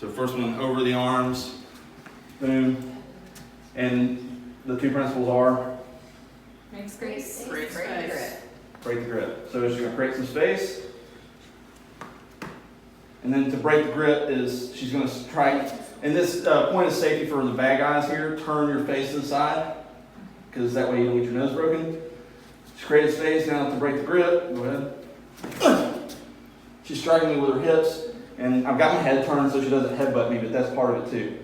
So first one over the arms, boom. And the two principles are? Make space. Create space. Break the grip. So she's gonna create some space. And then to break the grip is she's gonna strike. And this point of safety for the bad guys here, turn your face to the side, because that way you don't get your nose broken. She created space. Now to break the grip, go ahead. She's striking me with her hips, and I've got my head turned so she doesn't headbutt me, but that's part of it too.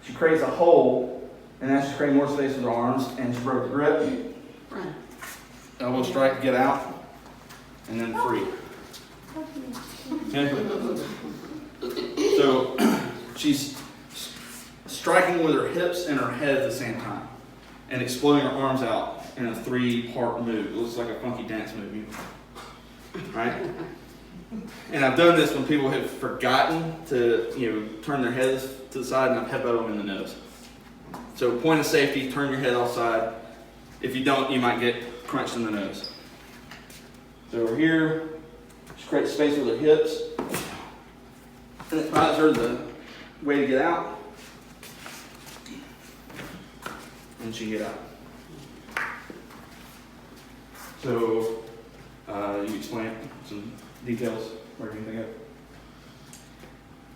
She creates a hole, and now she's creating more space with her arms, and she broke the grip. Elbow strike to get out, and then free. Okay. So she's striking with her hips and her head at the same time, and exploding her arms out in a 3-part move. It looks like a funky dance move, right? And I've done this when people have forgotten to, turn their heads to the side, and I've headbutted them in the nose. So point of safety, turn your head offside. If you don't, you might get crunched in the nose. So we're here. She creates space with her hips. And it provides her the way to get out. And she can get out. So you explain some details, whatever you think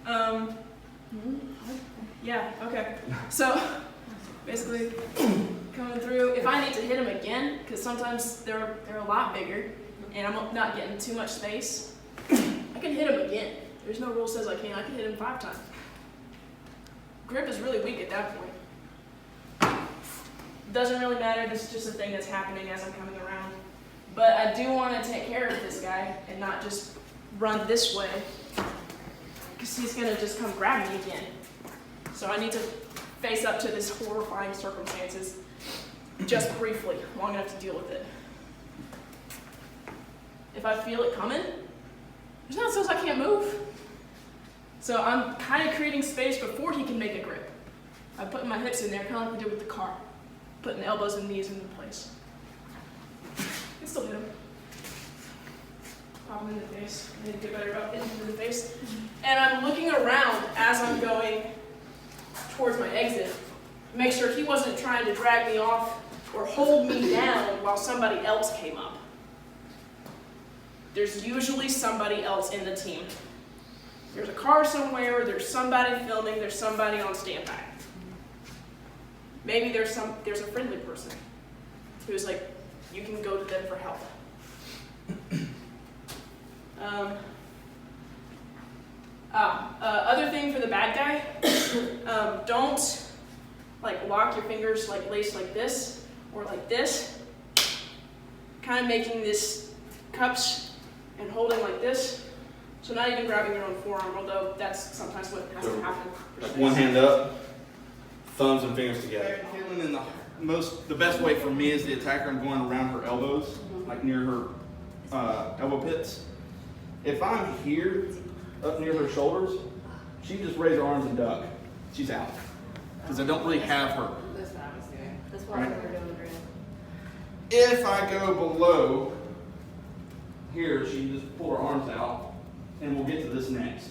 of. Yeah, okay. So, basically, coming through, if I need to hit him again, because sometimes they're a lot bigger, and I'm not getting too much space, I can hit him again. There's no rule says I can hit him 5 times. Grip is really weak at that point. Doesn't really matter, this is just a thing that's happening as I'm coming around. But I do want to take care of this guy and not just run this way, because he's going to just come grab me again. So I need to face up to this horrifying circumstances just briefly, long enough to deal with it. If I feel it coming, there's not says I can't move. So I'm kind of creating space before he can make a grip. I'm putting my hips in there, kind of like we did with the car. Putting the elbows and knees into place. I can still hit him. Pop him in the face. I need to get better up into the face. And I'm looking around as I'm going towards my exit. Make sure he wasn't trying to drag me off or hold me down while somebody else came up. There's usually somebody else in the team. There's a car somewhere, there's somebody filming, there's somebody on standby. Maybe there's a friendly person who's like, you can go to them for help. Other thing for the bad guy, don't lock your fingers laced like this or like this. Kind of making this cups and holding like this. So not even grabbing your own forearm, although that's sometimes what has to happen. Like one hand up, thumbs and fingers together. In the best way for me as the attacker, I'm going around her elbows, like near her elbow pits. If I'm here, up near her shoulders, she just raise her arms and duck. She's out. Because I don't really have her. That's what I was doing. That's what we were doing, Drew. If I go below here, she can just pull her arms out, and we'll get to this next.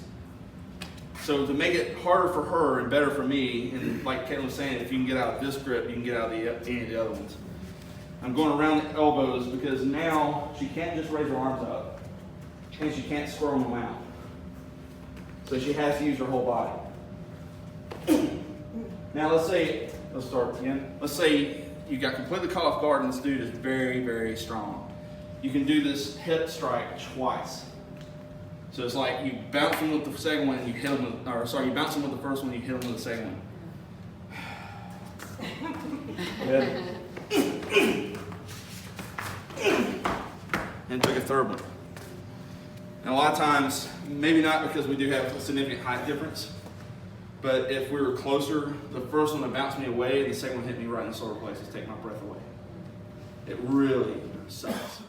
So to make it harder for her and better for me, and like Ken was saying, if you can get out of this grip, you can get out of any of the other ones. I'm going around the elbows because now she can't just raise her arms up, and she can't squirm them out. So she has to use her whole body. Now let's start again. Let's say you got completely caught off guard and this dude is very, very strong. You can do this hip strike twice. So it's like you bounce him with the second one and you hit him with, you bounce him with the first one and you hit him with the second one. And took a third one. And a lot of times, maybe not because we do have a significant height difference, but if we were closer, the first one would bounce me away and the second one hit me right in the solar plexus, take my breath away. It really sucks.